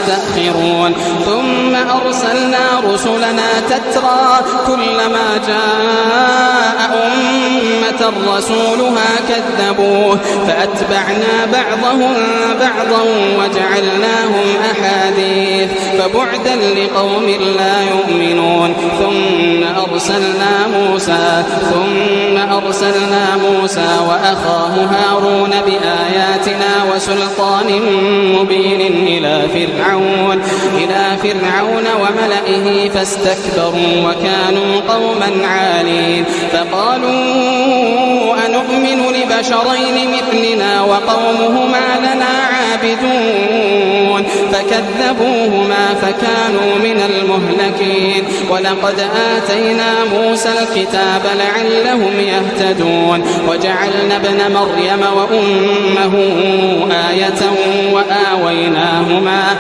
يستأخرون ثم أرسلنا رسلنا تترى كلما جاء أمة رسولها كذبوه فأتبعنا بعضهم بعضا وجعلناهم أحاديث فبعدا لقوم لا يؤمنون ثم أرسلنا موسى وأخاه هارون بآياتنا وسلطان مبين إلى فرعون وملئه فاستكبروا وكانوا قوما عالين فقالوا أنؤمن لبشرين مثلنا وقومهما لنا عابدون فكذبوهما فكانوا من المهلكين ولقد آتينا موسى الكتاب لعلهم يهتدون وجعلنا ابن مريم وأمه آية وآويناهما